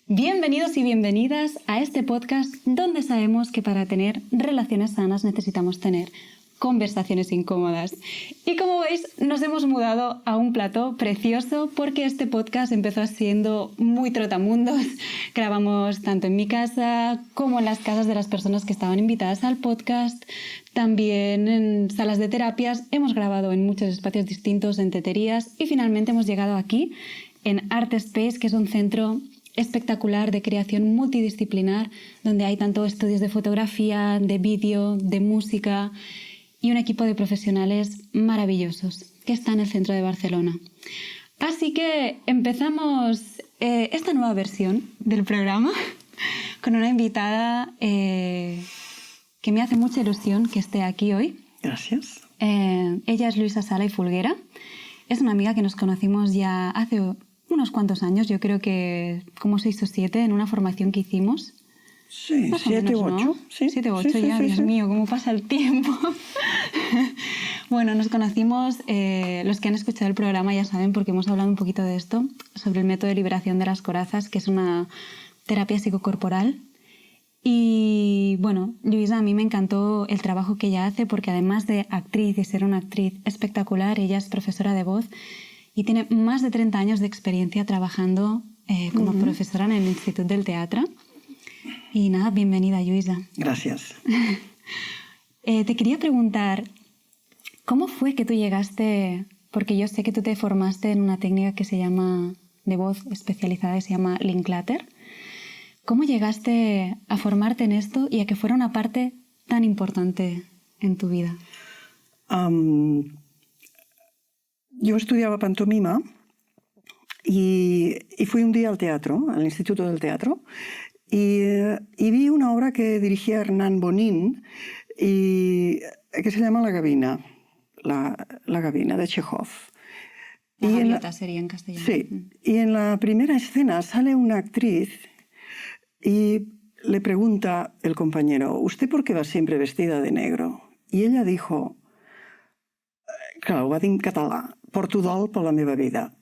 Bienvenidos y bienvenidas a este podcast donde sabemos que para tener relaciones sanas necesitamos tener conversaciones incómodas. Y como veis, nos hemos mudado a un plató precioso porque este podcast empezó siendo muy trotamundos. Grabamos tanto en mi casa como en las casas de las personas que estaban invitadas al podcast. También en salas de terapias. Hemos grabado en muchos espacios distintos, en teterías. Y finalmente hemos llegado aquí, en Art Space, que es un centro espectacular de creación multidisciplinar, donde hay tanto estudios de fotografía, de vídeo, de música y un equipo de profesionales maravillosos que está en el centro de Barcelona. Así que empezamos esta nueva versión del programa con una invitada que me hace mucha ilusión que esté aquí hoy. Gracias. Ella es Luisa Sala y Fulguera. Es una amiga que nos conocimos ya hace unos cuantos años, yo creo que como 6 o 7, en una formación que hicimos. Sí, más 7 u 8. ¿no? Sí, 7 u 8 sí, ya, sí, Dios sí. mío, cómo pasa el tiempo. Bueno, nos conocimos, los que han escuchado el programa ya saben porque hemos hablado un poquito de esto, sobre el método de liberación de las corazas, que es una terapia psicocorporal. Y bueno, Luisa, a mí me encantó el trabajo que ella hace porque además de actriz y ser una actriz espectacular, ella es profesora de voz y tiene más de 30 años de experiencia trabajando como profesora en el Instituto del Teatro. Y nada, bienvenida, Luisa. Gracias. Te quería preguntar, ¿cómo fue que tú llegaste? Porque yo sé que tú te formaste en una técnica que se llama, de voz especializada, que se llama Linklater. ¿Cómo llegaste a formarte en esto y a que fuera una parte tan importante en tu vida? Yo estudiaba pantomima y fui un día al teatro, al Instituto del Teatro, y vi una obra que dirigía Hernán Bonín y que se llama La Gavina, la Gavina de Chekhov. La gaviota sería en castellano. Sí, y en la primera escena sale una actriz y le pregunta el compañero, ¿usted por qué va siempre vestida de negro? Y ella dijo, clar, ho va dir en català, porto dol per la meva vida,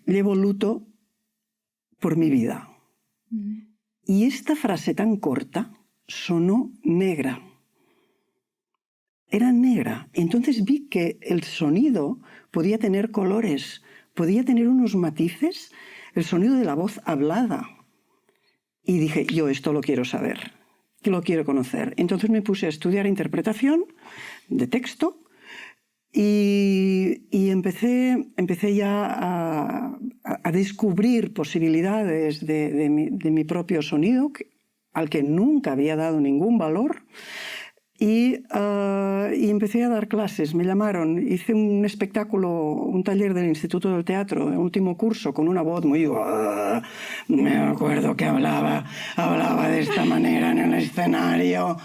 llevo luto por mi vida. Y esta frase tan corta sonó negra. Era negra. Entonces vi que el sonido podía tener colores, podía tener unos matices, el sonido de la voz hablada. Y dije, yo esto lo quiero saber, lo quiero conocer. Entonces me puse a estudiar interpretación de texto y empecé ya a descubrir posibilidades de mi propio sonido, al que nunca había dado ningún valor. Y empecé a dar clases, me llamaron, hice un espectáculo, un taller del Instituto del Teatro, el último curso, con una voz muy... me acuerdo que hablaba de esta manera en el escenario.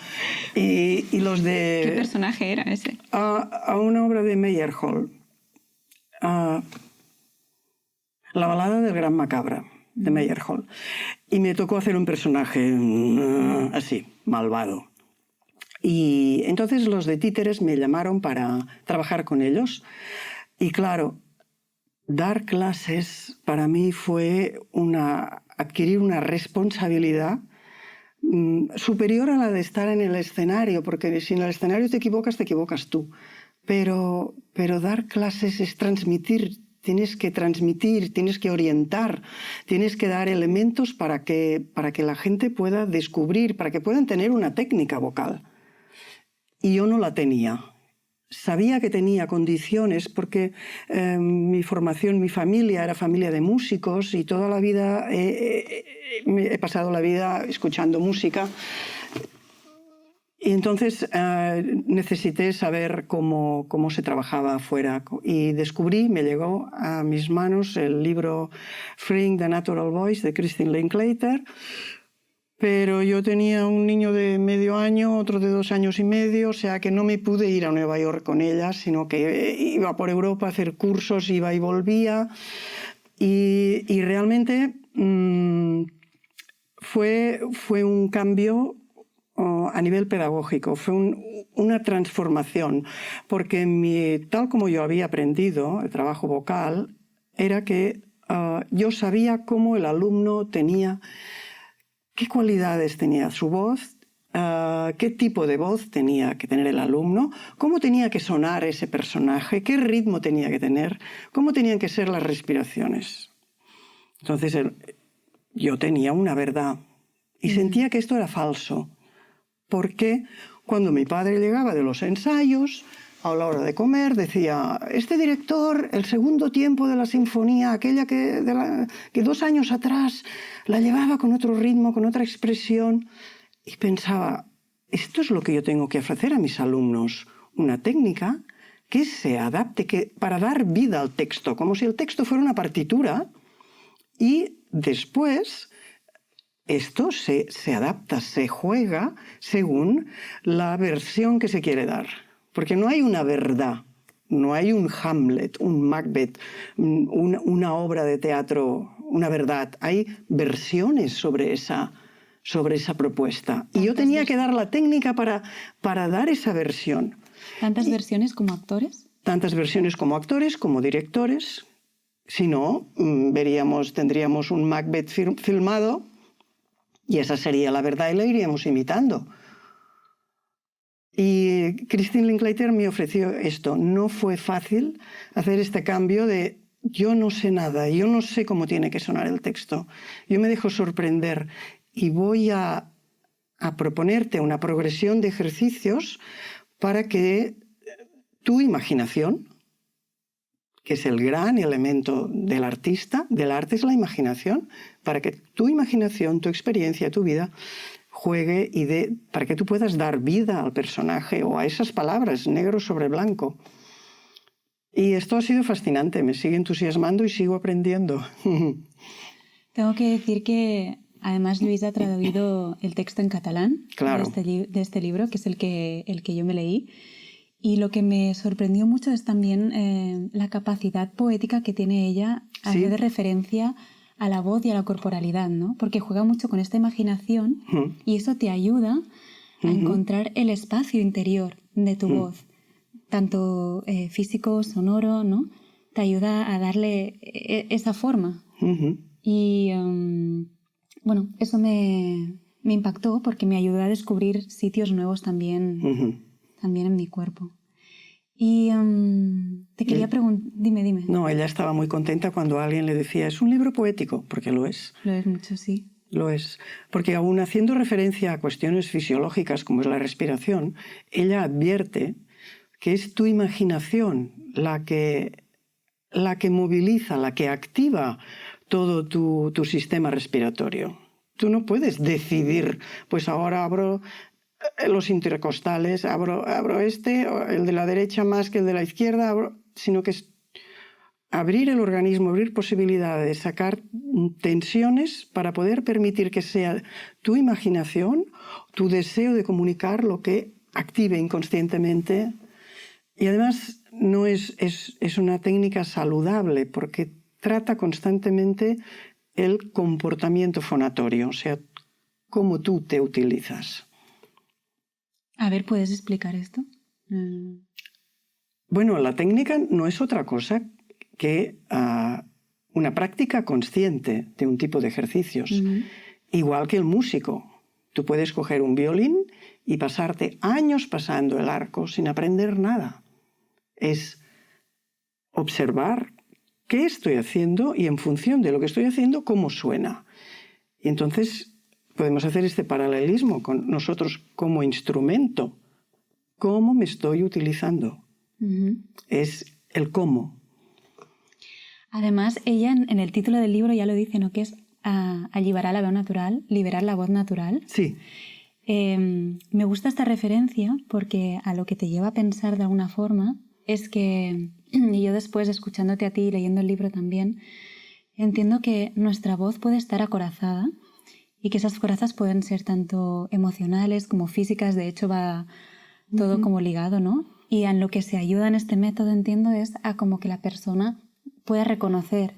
Y los de... ¿Qué personaje era ese? A una obra de Meyerhold, La balada del gran macabra, de Meyerhold. Y me tocó hacer un personaje así, malvado. Y entonces los de títeres me llamaron para trabajar con ellos. Y claro, dar clases para mí fue adquirir una responsabilidad superior a la de estar en el escenario, porque si en el escenario te equivocas tú. Pero dar clases es transmitir. Tienes que transmitir, tienes que orientar, tienes que dar elementos para que la gente pueda descubrir, para que puedan tener una técnica vocal. Y yo no la tenía. Sabía que tenía condiciones porque mi formación, mi familia era familia de músicos y toda la vida he pasado la vida escuchando música. Y entonces necesité saber cómo se trabajaba afuera. Y descubrí, me llegó a mis manos el libro Freeing the Natural Voice de Christine Linklater. Pero yo tenía un niño de medio año, otro de 2 años y medio, o sea que no me pude ir a Nueva York con ellas, sino que iba por Europa a hacer cursos, iba y volvía. Y realmente fue un cambio a nivel pedagógico, fue una transformación, porque tal como yo había aprendido el trabajo vocal, era que yo sabía cómo el alumno tenía, qué cualidades tenía su voz, qué tipo de voz tenía que tener el alumno, cómo tenía que sonar ese personaje, qué ritmo tenía que tener, cómo tenían que ser las respiraciones. Entonces yo tenía una verdad y sentía que esto era falso, porque cuando mi padre llegaba de los ensayos, a la hora de comer, decía, este director, el segundo tiempo de la sinfonía, aquella que 2 años atrás la llevaba con otro ritmo, con otra expresión. Y pensaba, esto es lo que yo tengo que ofrecer a mis alumnos, una técnica que se adapte para dar vida al texto, como si el texto fuera una partitura, y después esto se adapta, se juega según la versión que se quiere dar. Porque no hay una verdad, no hay un Hamlet, un Macbeth, una obra de teatro, una verdad. Hay versiones sobre esa propuesta. Y yo tenía que dar la técnica para dar esa versión. ¿Tantas versiones como actores? Tantas versiones como actores, como directores. Si no, tendríamos un Macbeth filmado y esa sería la verdad y la iríamos imitando. Y Christine Linklater me ofreció esto. No fue fácil hacer este cambio de yo no sé nada, yo no sé cómo tiene que sonar el texto. Yo me dejo sorprender y voy a proponerte una progresión de ejercicios para que tu imaginación, que es el gran elemento del artista, del arte es la imaginación, para que tu imaginación, tu experiencia, tu vida juegue para que tú puedas dar vida al personaje o a esas palabras, negro sobre blanco. Y esto ha sido fascinante, me sigue entusiasmando y sigo aprendiendo. Tengo que decir que además Luis ha traducido el texto en catalán, claro, de este libro, que es el que yo me leí. Y lo que me sorprendió mucho es también la capacidad poética que tiene ella a hacer de referencia a la voz y a la corporalidad, ¿no? Porque juega mucho con esta imaginación y eso te ayuda a encontrar el espacio interior de tu voz, tanto físico, sonoro, ¿no? Te ayuda a darle esa forma. Y bueno, eso me impactó porque me ayudó a descubrir sitios nuevos también, también en mi cuerpo. Y te quería preguntar, dime. No, ella estaba muy contenta cuando alguien le decía, es un libro poético, porque lo es. Lo es mucho, sí. Lo es. Porque aún haciendo referencia a cuestiones fisiológicas como es la respiración, ella advierte que es tu imaginación la que moviliza, la que activa todo tu sistema respiratorio. Tú no puedes decidir, pues ahora abro los intercostales, abro el de la derecha más que el de la izquierda, sino que es abrir el organismo, abrir posibilidades, sacar tensiones para poder permitir que sea tu imaginación, tu deseo de comunicar lo que active inconscientemente. Y además no es una técnica saludable porque trata constantemente el comportamiento fonatorio, o sea, cómo tú te utilizas. A ver, ¿puedes explicar esto? Bueno, la técnica no es otra cosa que una práctica consciente de un tipo de ejercicios. Igual que el músico. Tú puedes coger un violín y pasarte años pasando el arco sin aprender nada. Es observar qué estoy haciendo y en función de lo que estoy haciendo, cómo suena. Y entonces podemos hacer este paralelismo con nosotros como instrumento. ¿Cómo me estoy utilizando? Es el cómo. Además, ella en el título del libro ya lo dice, ¿no? Que es liberar la voz natural, liberar la voz natural. Sí. Me gusta esta referencia porque a lo que te lleva a pensar de alguna forma es que, y yo después escuchándote a ti y leyendo el libro también, entiendo que nuestra voz puede estar acorazada y que esas corazas pueden ser tanto emocionales como físicas, de hecho va todo como ligado, ¿no? Y en lo que se ayuda en este método, entiendo, es a como que la persona pueda reconocer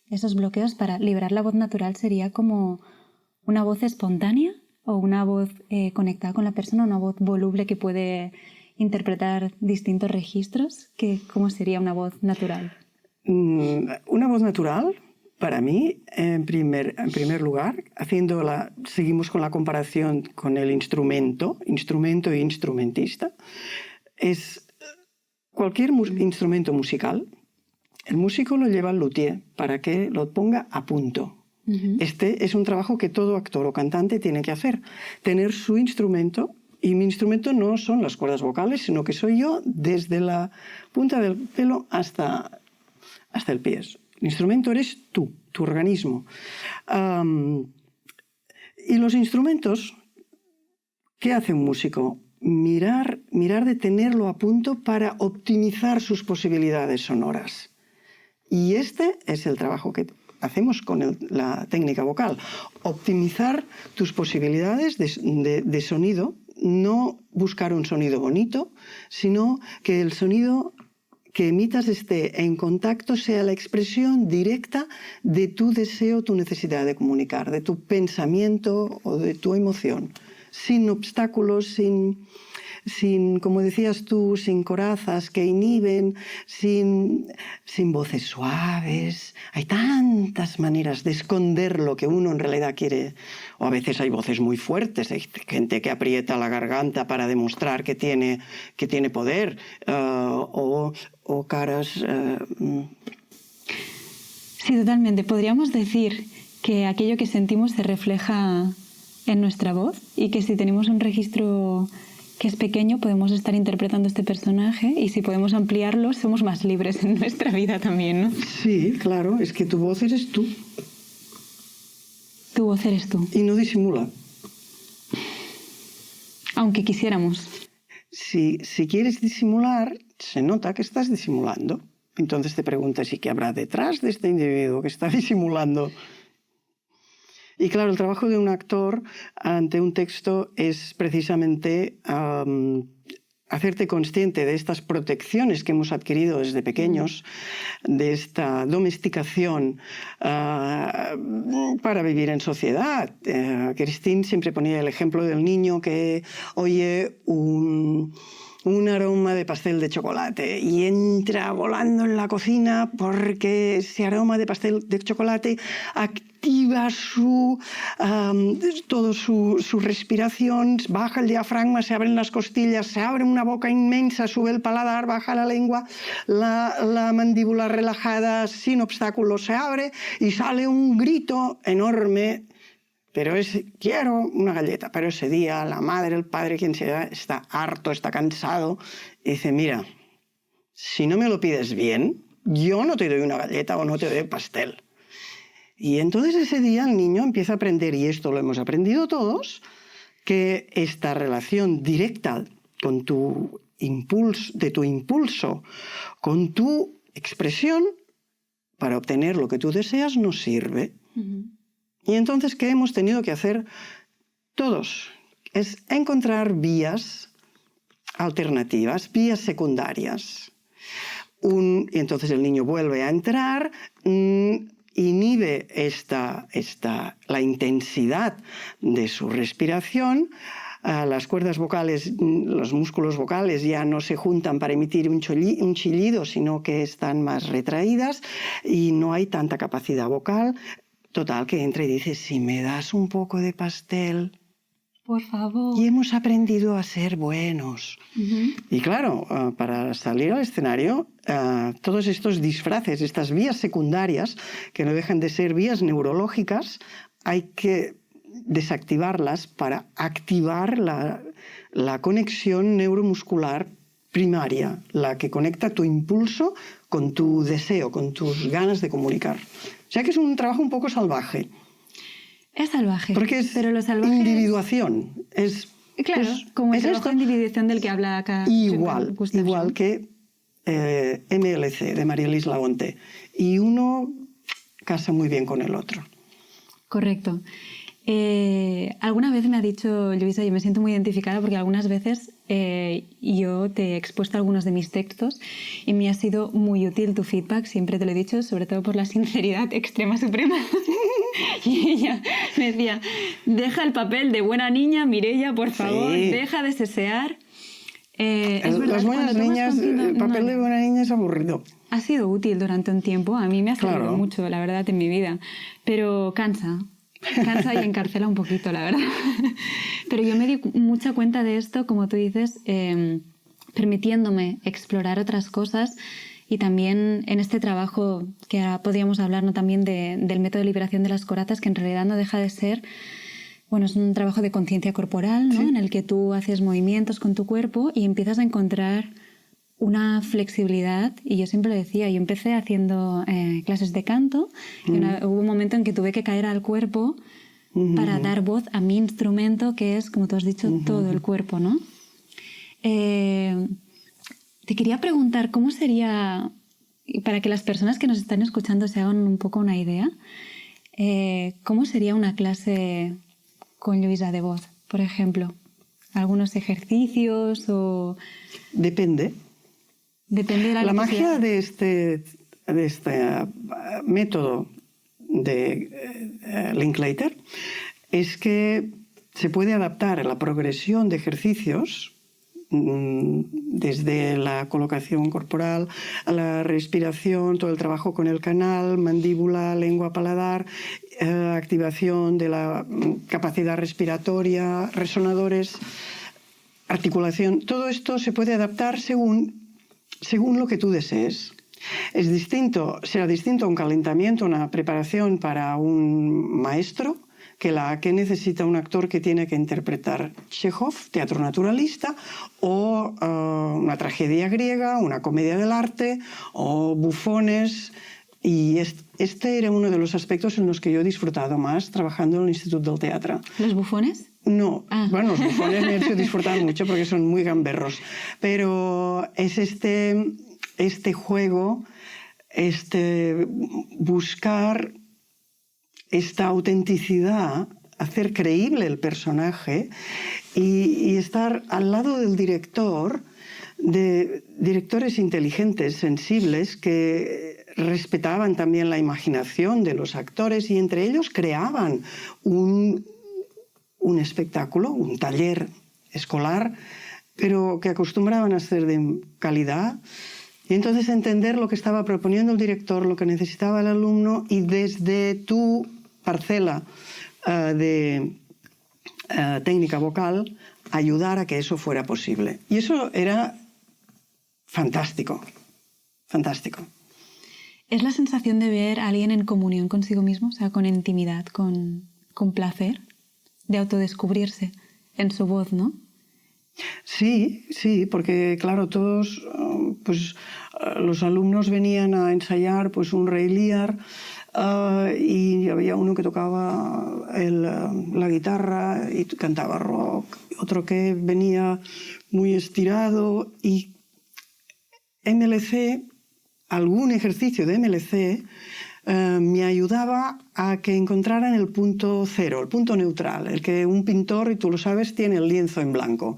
esos bloqueos. Para liberar la voz natural sería como una voz espontánea o una voz conectada con la persona, una voz voluble que puede interpretar distintos registros. ¿Cómo sería una voz natural? Una voz natural para mí, en primer lugar, seguimos con la comparación con el instrumento e instrumentista, es cualquier instrumento musical. El músico lo lleva al luthier para que lo ponga a punto. Este es un trabajo que todo actor o cantante tiene que hacer, tener su instrumento. Y mi instrumento no son las cuerdas vocales, sino que soy yo desde la punta del pelo hasta el pie. El instrumento eres tú, tu organismo. Y los instrumentos, ¿qué hace un músico? Mirar de tenerlo a punto para optimizar sus posibilidades sonoras. Y este es el trabajo que hacemos con la técnica vocal. Optimizar tus posibilidades de sonido, no buscar un sonido bonito, sino que el sonido que emitas esté en contacto, sea la expresión directa de tu deseo, tu necesidad de comunicar, de tu pensamiento o de tu emoción, sin obstáculos, sin, como decías tú, sin corazas que inhiben, sin voces suaves. Hay tantas maneras de esconder lo que uno en realidad quiere. O a veces hay voces muy fuertes, hay gente que aprieta la garganta para demostrar que tiene poder, o caras... Sí, totalmente. Podríamos decir que aquello que sentimos se refleja en nuestra voz y que si tenemos un registro que es pequeño podemos estar interpretando este personaje y si podemos ampliarlo somos más libres en nuestra vida también, ¿no? Sí, claro, es que tu voz eres tú. Tu voz eres tú. Y no disimula. Aunque quisiéramos. Si quieres disimular, se nota que estás disimulando. Entonces te preguntas, ¿y qué habrá detrás de este individuo que está disimulando? Y claro, el trabajo de un actor ante un texto es precisamente hacerte consciente de estas protecciones que hemos adquirido desde pequeños, de esta domesticación para vivir en sociedad. Christine siempre ponía el ejemplo del niño que oye un aroma de pastel de chocolate y entra volando en la cocina porque ese aroma de pastel de chocolate activa toda su respiración, baja el diafragma, se abren las costillas, se abre una boca inmensa, sube el paladar, baja la lengua, la mandíbula relajada, sin obstáculos, se abre y sale un grito enorme. Pero quiero una galleta. Pero ese día la madre, el padre, quien sea, está harto, está cansado. Y dice, mira, si no me lo pides bien, yo no te doy una galleta o no te doy pastel. Y entonces ese día el niño empieza a aprender, y esto lo hemos aprendido todos, que esta relación directa con tu impulso, con tu expresión, para obtener lo que tú deseas, no sirve. Y entonces, ¿qué hemos tenido que hacer todos? Es encontrar vías alternativas, vías secundarias. Y entonces el niño vuelve a entrar, inhibe la intensidad de su respiración, las cuerdas vocales, los músculos vocales ya no se juntan para emitir un chillido, sino que están más retraídas y no hay tanta capacidad vocal. Total, que entra y dice, si me das un poco de pastel... Por favor. Y hemos aprendido a ser buenos. Y claro, para salir al escenario, todos estos disfraces, estas vías secundarias, que no dejan de ser vías neurológicas, hay que desactivarlas para activar la conexión neuromuscular primaria, la que conecta tu impulso con tu deseo, con tus ganas de comunicar. O sea que es un trabajo un poco salvaje. Es salvaje. Porque es pero lo salvaje individuación. Claro, como el trabajo de individuación del que habla acá. Igual que MLC, de María-Lise Labonté. Y uno casa muy bien con el otro. Correcto. Alguna vez me ha dicho Lluïsa, y me siento muy identificada porque algunas veces yo te he expuesto algunos de mis textos y me ha sido muy útil tu feedback, siempre te lo he dicho, sobre todo por la sinceridad extrema suprema. Y ella me decía, deja el papel de buena niña, Mireia, por favor, sí. Deja de sesear. Es verdad, Las buenas niñas, el papel de buena niña es aburrido. Ha sido útil durante un tiempo, a mí me ha servido Claro. mucho, la verdad, en mi vida, pero cansa y encarcela un poquito, la verdad. Pero yo me di mucha cuenta de esto, como tú dices, permitiéndome explorar otras cosas y también en este trabajo que ahora podríamos hablar, ¿no? También del método de liberación de las corazas, que en realidad no deja de ser, bueno, es un trabajo de conciencia corporal, ¿no? Sí. En el que tú haces movimientos con tu cuerpo y empiezas a encontrar una flexibilidad. Y yo siempre lo decía, yo empecé haciendo clases de canto y hubo un momento en que tuve que caer al cuerpo para dar voz a mi instrumento, que es, como tú has dicho, todo el cuerpo, ¿no? Te quería preguntar, ¿cómo sería, para que las personas que nos están escuchando se hagan un poco una idea, cómo sería una clase con Lluïsa de voz, por ejemplo? ¿Algunos ejercicios o...? Depende. Depende de La necesidad. magia de este método de Linklater es que se puede adaptar la progresión de ejercicios desde la colocación corporal a la respiración, todo el trabajo con el canal, mandíbula, lengua, paladar, activación de la capacidad respiratoria, resonadores, articulación. Todo esto se puede adaptar según lo que tú desees. Es distinto, será distinto un calentamiento, una preparación para un maestro que la que necesita un actor que tiene que interpretar Chekhov, teatro naturalista, o una tragedia griega, una comedia del arte, o bufones. Y este era uno de los aspectos en los que yo he disfrutado más trabajando en el Instituto del Teatro. ¿Los bufones? No, Ah. bueno, los bufones me han hecho disfrutar mucho porque son muy gamberros, pero es este juego, buscar esta autenticidad, hacer creíble el personaje y estar al lado del director, de directores inteligentes, sensibles, que respetaban también la imaginación de los actores y entre ellos creaban un espectáculo, un taller escolar, pero que acostumbraban a ser de calidad. Y entonces entender lo que estaba proponiendo el director, lo que necesitaba el alumno y desde tu parcela de técnica vocal ayudar a que eso fuera posible. Y eso era fantástico, fantástico. ¿Es la sensación de ver a alguien en comunión consigo mismo, o sea, con intimidad, con placer, de autodescubrirse en su voz, ¿no? Sí, sí, porque claro, todos los alumnos venían a ensayar pues un Rey Lear y había uno que tocaba la guitarra y cantaba rock, otro que venía muy estirado y MLC, algún ejercicio de MLC me ayudaba a que encontraran el punto cero, el punto neutral, el que un pintor, y tú lo sabes, tiene el lienzo en blanco.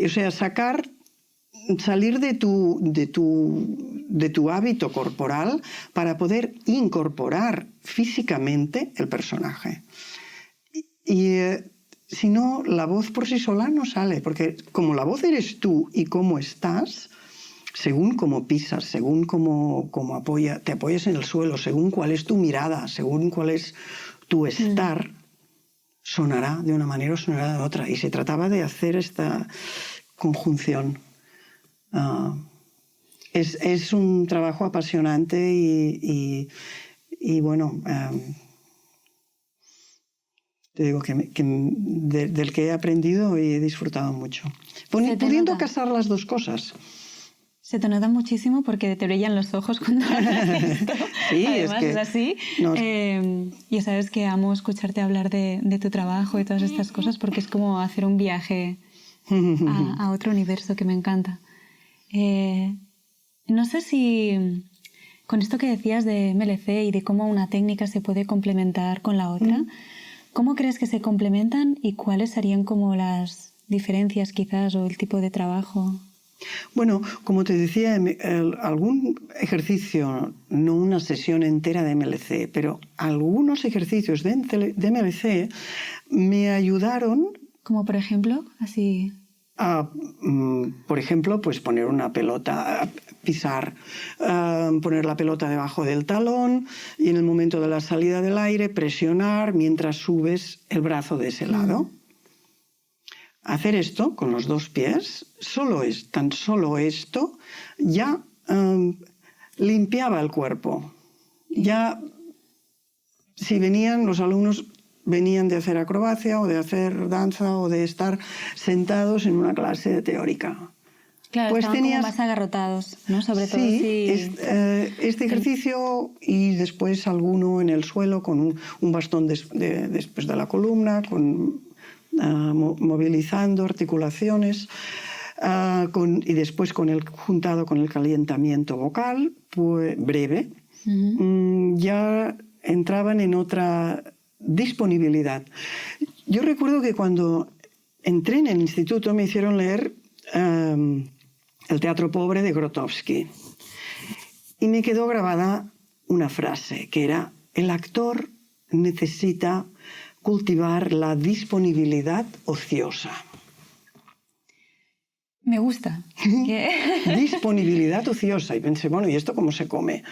O sea, salir de tu hábito corporal para poder incorporar físicamente el personaje. Y si no, la voz por sí sola no sale, porque como la voz eres tú y cómo estás, según cómo pisas, según cómo te apoyas en el suelo, según cuál es tu mirada, según cuál es tu estar, sonará de una manera o sonará de otra. Y se trataba de hacer esta conjunción. Es un trabajo apasionante y bueno, te digo del que he aprendido y he disfrutado mucho. Pudiendo casar las dos cosas. Se te nota muchísimo porque te brillan los ojos cuando hablas de esto. Sí, además es así. No, ya sabes que amo escucharte hablar de tu trabajo y todas estas cosas porque es como hacer un viaje a otro universo que me encanta. No sé si con esto que decías de MLC y de cómo una técnica se puede complementar con la otra, ¿cómo crees que se complementan y cuáles serían como las diferencias quizás o el tipo de trabajo? Bueno, como te decía, algún ejercicio, no una sesión entera de MLC, pero algunos ejercicios de MLC me ayudaron. Como por ejemplo, así... por ejemplo, pues poner una pelota, pisar, poner la pelota debajo del talón y en el momento de la salida del aire presionar mientras subes el brazo de ese lado. Hacer esto con los dos pies, tan solo esto, ya limpiaba el cuerpo. Ya, si los alumnos venían de hacer acrobacia o de hacer danza o de estar sentados en una clase teórica. Claro, pues estaban como más agarrotados, ¿no? Sobre todo si... este ejercicio y después alguno en el suelo con un bastón después de la columna, movilizando articulaciones y después juntado con el calentamiento vocal, pues, breve, ya entraban en otra disponibilidad. Yo recuerdo que cuando entré en el instituto me hicieron leer El teatro pobre de Grotowski y me quedó grabada una frase que era: el actor necesita cultivar la disponibilidad ociosa. Me gusta. Disponibilidad ociosa. Y pensé, bueno, ¿y esto cómo se come?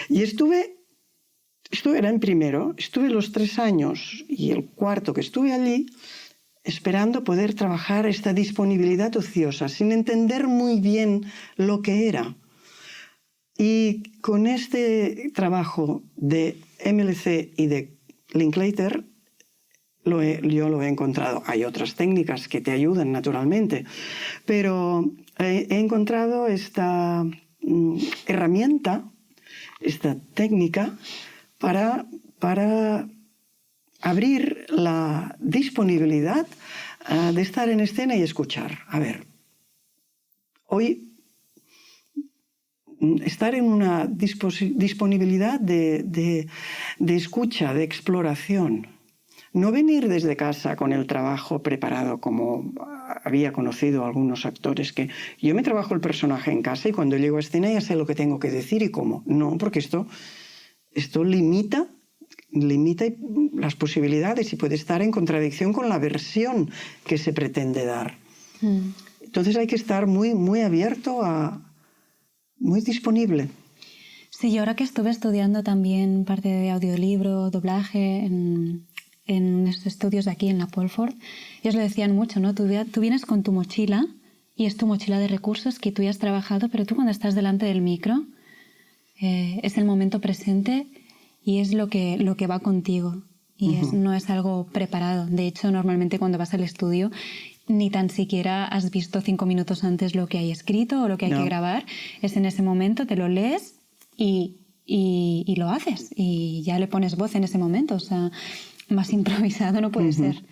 Y esto era en primero, estuve los 3 años y el cuarto que estuve allí esperando poder trabajar esta disponibilidad ociosa, sin entender muy bien lo que era. Y con este trabajo de MLC y de Linklater, yo lo he encontrado. Hay otras técnicas que te ayudan, naturalmente, pero he encontrado esta herramienta, esta técnica, para abrir la disponibilidad de estar en escena y escuchar. A ver, hoy estar en una disponibilidad de escucha, de exploración. No venir desde casa con el trabajo preparado, como había conocido a algunos actores, que yo me trabajo el personaje en casa y cuando llego a escena ya sé lo que tengo que decir y cómo. No, porque esto limita las posibilidades y puede estar en contradicción con la versión que se pretende dar. Entonces hay que estar muy, muy abierto, muy disponible. Sí, yo ahora que estuve estudiando también parte de audiolibro, doblaje en estos estudios de aquí en la Polford, ellos lo decían mucho, ¿no? Tú vienes con tu mochila y es tu mochila de recursos que tú ya has trabajado, pero tú cuando estás delante del micro es el momento presente y es lo que va contigo y no es algo preparado. De hecho, normalmente cuando vas al estudio ni tan siquiera has visto 5 minutos antes lo que hay escrito o lo que hay que grabar. Es en ese momento, te lo lees y lo haces y ya le pones voz en ese momento. O sea, más improvisado no puede ser.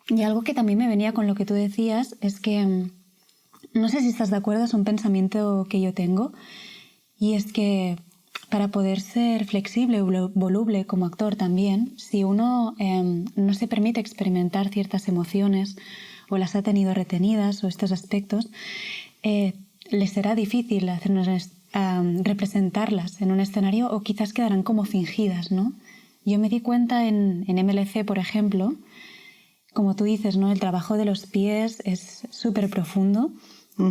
Y algo que también me venía con lo que tú decías es que, no sé si estás de acuerdo, es un pensamiento que yo tengo, y es que para poder ser flexible o voluble como actor también, si uno no se permite experimentar ciertas emociones o las ha tenido retenidas o estos aspectos, le será difícil representarlas en un escenario o quizás quedarán como fingidas, ¿no? Yo me di cuenta en MLC, por ejemplo, como tú dices, ¿no? El trabajo de los pies es súper profundo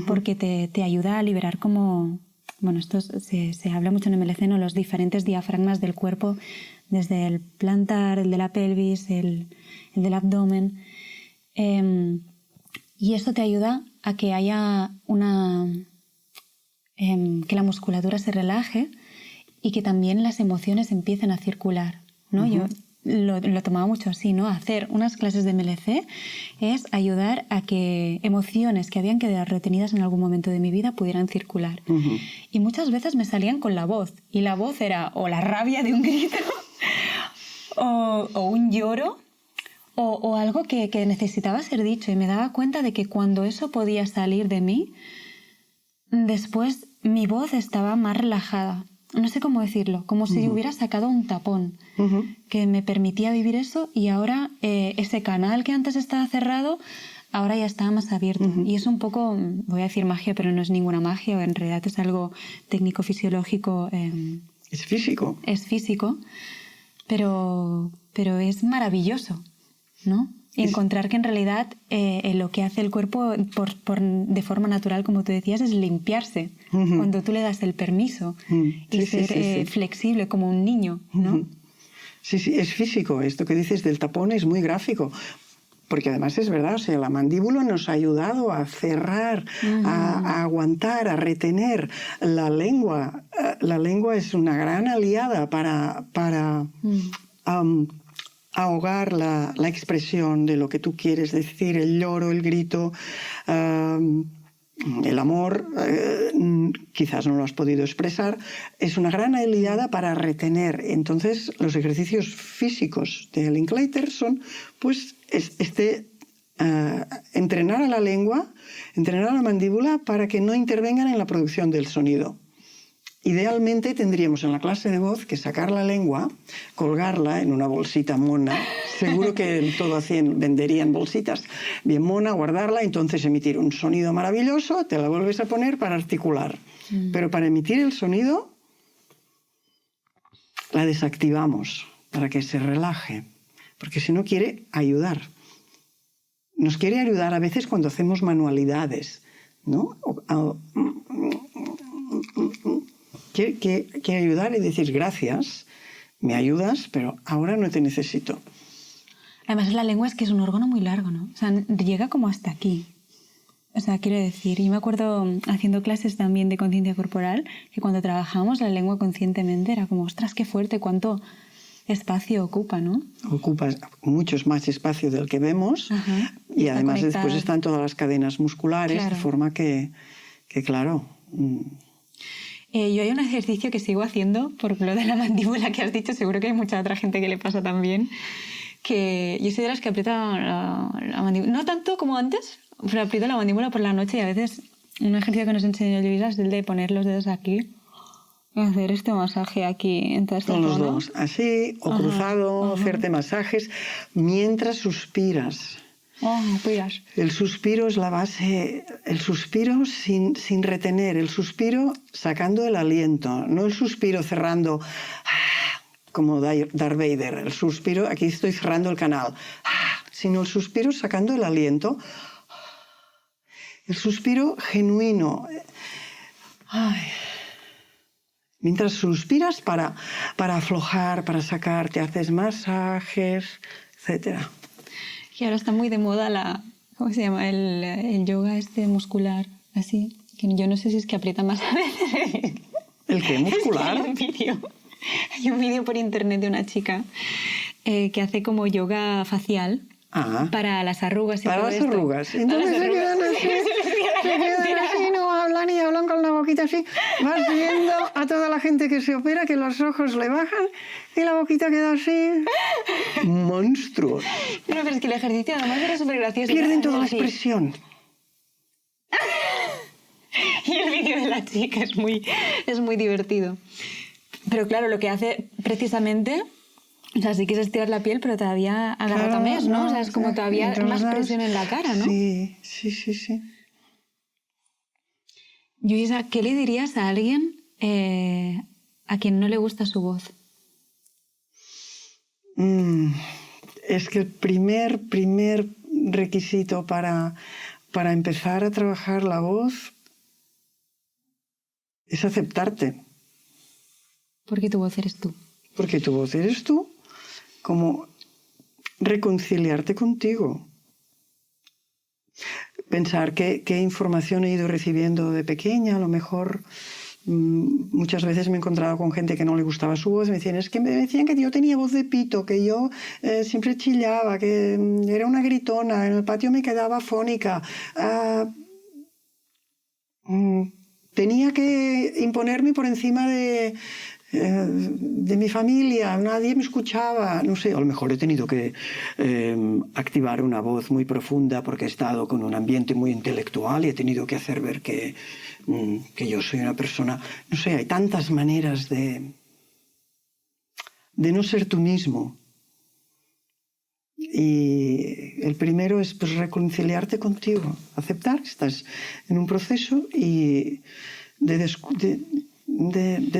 porque te ayuda a liberar como... Bueno, esto se habla mucho en MLC, ¿no? Los diferentes diafragmas del cuerpo, desde el plantar, el de la pelvis, el del abdomen. Y esto te ayuda a que haya que la musculatura se relaje y que también las emociones empiecen a circular, ¿no? Yo lo tomaba mucho así, ¿no? Hacer unas clases de MLC es ayudar a que emociones que habían quedado retenidas en algún momento de mi vida pudieran circular. Y muchas veces me salían con la voz. Y la voz era o la rabia de un grito o un lloro o algo que necesitaba ser dicho. Y me daba cuenta de que cuando eso podía salir de mí, después mi voz estaba más relajada. No sé cómo decirlo, como si hubiera sacado un tapón que me permitía vivir eso y ahora ese canal que antes estaba cerrado, ahora ya está más abierto. Y es un poco, voy a decir magia, pero no es ninguna magia, en realidad es algo técnico-fisiológico. Es físico. Es físico, pero es maravilloso, ¿no? Y encontrar que en realidad lo que hace el cuerpo de forma natural, como tú decías, es limpiarse. Cuando tú le das el permiso y ser flexible como un niño, ¿no? Sí, sí, es físico. Esto que dices del tapón es muy gráfico. Porque además es verdad, o sea, la mandíbula nos ha ayudado a cerrar, a aguantar, a retener la lengua. La lengua es una gran aliada para ahogar la expresión de lo que tú quieres decir, el lloro, el grito, el amor, quizás no lo has podido expresar, es una gran aliada para retener. Entonces, los ejercicios físicos de Linklater son, pues, entrenar a la lengua, entrenar a la mandíbula para que no intervengan en la producción del sonido. Idealmente tendríamos en la clase de voz que sacar la lengua, colgarla en una bolsita mona. Seguro que todo así venderían bolsitas bien mona, guardarla, entonces emitir un sonido maravilloso, te la vuelves a poner para articular. Pero para emitir el sonido, la desactivamos para que se relaje, porque si no quiere ayudar. Nos quiere ayudar a veces cuando hacemos manualidades, ¿no? Quiere ayudar y decir gracias, me ayudas, pero ahora no te necesito. Además la lengua es que es un órgano muy largo, ¿no? O sea, llega como hasta aquí. O sea, quiero decir, yo me acuerdo haciendo clases también de conciencia corporal, que cuando trabajábamos la lengua conscientemente era como, ostras, qué fuerte, cuánto espacio ocupa, ¿no? Ocupa muchos más espacio del que vemos. Y además después están todas las cadenas musculares, claro. De forma que claro... Yo hay un ejercicio que sigo haciendo, por lo de la mandíbula que has dicho, seguro que hay mucha otra gente que le pasa también, que yo soy de las que aprieta la mandíbula, no tanto como antes, pero aprieto la mandíbula por la noche y a veces un ejercicio que nos enseñó Luisa es el de poner los dedos aquí y hacer este masaje aquí en toda esta zona. Con los dos, así o cruzado, hacerte masajes mientras suspiras. Cuidas. El suspiro es la base, el suspiro sin retener, el suspiro sacando el aliento, no el suspiro cerrando como Darth Vader, el suspiro, aquí estoy cerrando el canal, sino el suspiro sacando el aliento, el suspiro genuino. Mientras suspiras para aflojar, para sacar, te haces masajes, etcétera. Y ahora está muy de moda ¿cómo se llama? El yoga muscular, así. Que yo no sé si es que aprieta más a veces. ¿El qué? ¿Muscular? Es que hay un vídeo por internet de una chica que hace como yoga facial para las arrugas y para todo las esto. Arrugas. Entonces se quedan así, no hablan y hablan con la boquita así. Vas viendo a toda la gente que se opera que los ojos le bajan y la boquita queda así. Monstruos. No, pero es que el ejercicio además era súper gracioso. Pierden toda la expresión. Y el vídeo de la chica es muy divertido. Pero claro, lo que hace precisamente... O sea, sí que es estirar la piel, pero todavía agarra más, ¿no? O sea, es como todavía más presión en la cara, ¿no? Sí. Luisa, ¿qué le dirías a alguien a quien no le gusta su voz? Es que el primer requisito para empezar a trabajar la voz es aceptarte. Porque tu voz eres tú. Porque tu voz eres tú. Como reconciliarte contigo. Pensar qué información he ido recibiendo de pequeña, a lo mejor muchas veces me he encontrado con gente que no le gustaba su voz, me decían que yo tenía voz de pito, que yo siempre chillaba, que era una gritona, en el patio me quedaba afónica. Tenía que imponerme por encima de mi familia, nadie me escuchaba, no sé, a lo mejor he tenido que activar una voz muy profunda porque he estado con un ambiente muy intelectual y he tenido que hacer ver que yo soy una persona, no sé, hay tantas maneras de no ser tú mismo. Y el primero es pues, reconciliarte contigo, aceptar que estás en un proceso y de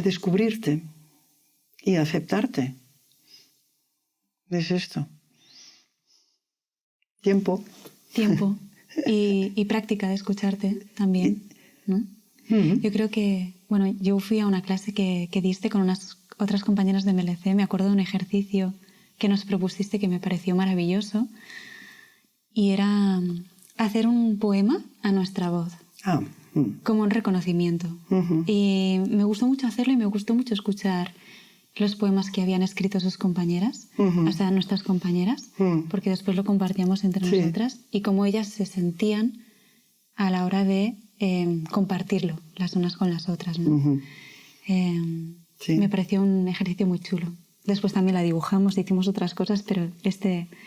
descubrirte y aceptarte. Es esto. Tiempo. Tiempo y práctica de escucharte también, ¿no? Yo creo que, bueno, yo fui a una clase que diste con unas otras compañeras de MLC, me acuerdo de un ejercicio que nos propusiste que me pareció maravilloso y era hacer un poema a nuestra voz. Como un reconocimiento. Y me gustó mucho hacerlo y me gustó mucho escuchar los poemas que habían escrito sus compañeras, o sea, nuestras compañeras, porque después lo compartíamos entre nosotras y cómo ellas se sentían a la hora de compartirlo las unas con las otras, ¿no? Me pareció un ejercicio muy chulo. Después también la dibujamos, hicimos otras cosas, pero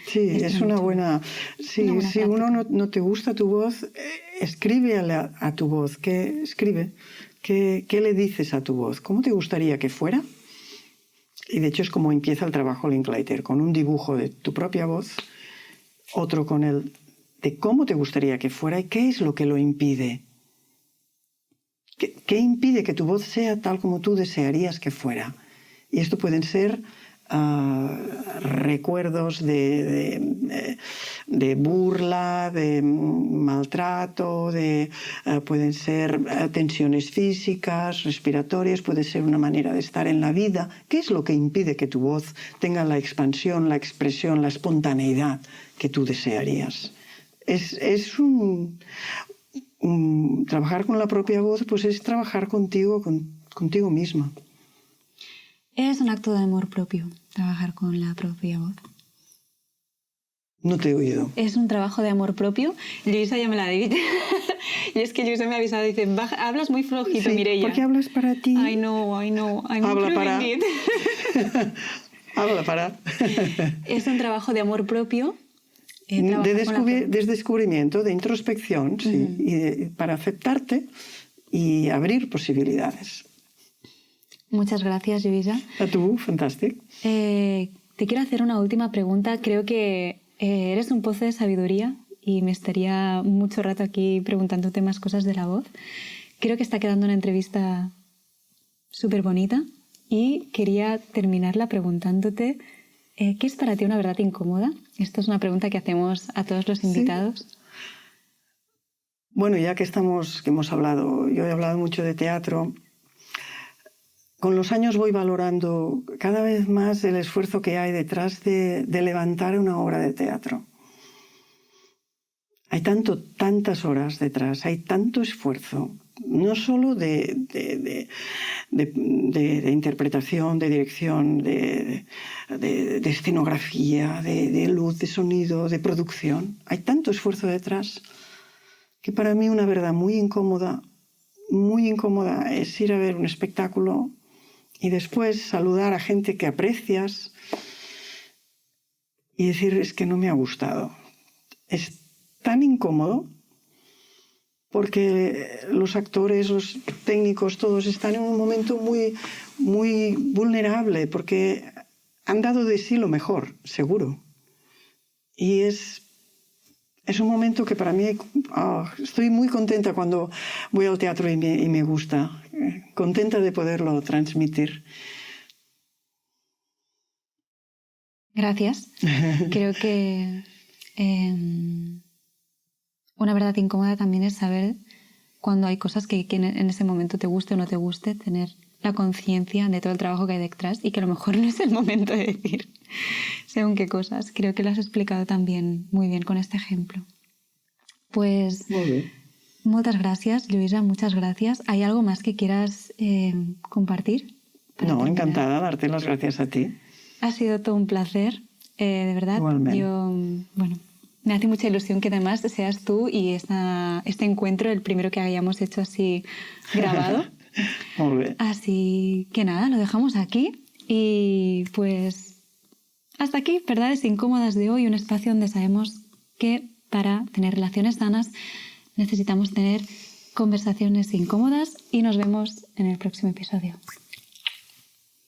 Sí, es una buena... Sí, si uno no te gusta tu voz, escribe a tu voz. Escribe. ¿Qué le dices a tu voz? ¿Cómo te gustaría que fuera? Y de hecho es como empieza el trabajo Linklater, con un dibujo de tu propia voz, otro con el de cómo te gustaría que fuera y qué es lo que lo impide. ¿Qué impide que tu voz sea tal como tú desearías que fuera? Y esto pueden ser recuerdos de burla, de maltrato, pueden ser tensiones físicas, respiratorias, puede ser una manera de estar en la vida. ¿Qué es lo que impide que tu voz tenga la expansión, la expresión, la espontaneidad que tú desearías? Trabajar con la propia voz, pues es trabajar contigo misma. Es un acto de amor propio, trabajar con la propia voz. No te he oído. Es un trabajo de amor propio. Luisa ya me la ha dicho. Y es que Luisa me ha avisado, dice, hablas muy flojito, sí, Mireia. ¿Por qué hablas para ti? I know. I'm Habla para. it. Habla para. Es un trabajo de amor propio. De descubrimiento, de introspección, sí, y para aceptarte y abrir posibilidades. Muchas gracias, Luisa. A tú, fantástico. Te quiero hacer una última pregunta. Creo que eres un pozo de sabiduría y me estaría mucho rato aquí preguntándote más cosas de la voz. Creo que está quedando una entrevista súper bonita y quería terminarla preguntantándote ¿qué es para ti una verdad incómoda? Esto es una pregunta que hacemos a todos los invitados. Sí. Bueno, ya que hemos hablado, yo he hablado mucho de teatro. Con los años voy valorando cada vez más el esfuerzo que hay detrás de levantar una obra de teatro. Hay tantas horas detrás, hay tanto esfuerzo, no solo de interpretación, de dirección, de escenografía, de luz, de sonido, de producción. Hay tanto esfuerzo detrás que para mí una verdad muy incómoda es ir a ver un espectáculo y después saludar a gente que aprecias y decir, es que no me ha gustado. Es tan incómodo porque los actores, los técnicos, todos están en un momento muy, muy vulnerable porque han dado de sí lo mejor, seguro. Y es un momento que para mí estoy muy contenta cuando voy al teatro y me gusta. Contenta de poderlo transmitir. Gracias. Creo que una verdad incómoda también es saber cuando hay cosas que en ese momento te guste o no te guste, tener la conciencia de todo el trabajo que hay detrás y que a lo mejor no es el momento de decir según qué cosas. Creo que lo has explicado también muy bien con este ejemplo. Pues muy bien. Muchas gracias, Luisa, muchas gracias. ¿Hay algo más que quieras compartir? No, encantada, darte las gracias a ti. Ha sido todo un placer, de verdad. Igualmente. Me hace mucha ilusión que además seas tú y este encuentro el primero que hayamos hecho así grabado. Muy bien. Así que nada, lo dejamos aquí y pues hasta aquí, Verdades Incómodas de hoy, un espacio donde sabemos que para tener relaciones sanas necesitamos tener conversaciones incómodas y nos vemos en el próximo episodio.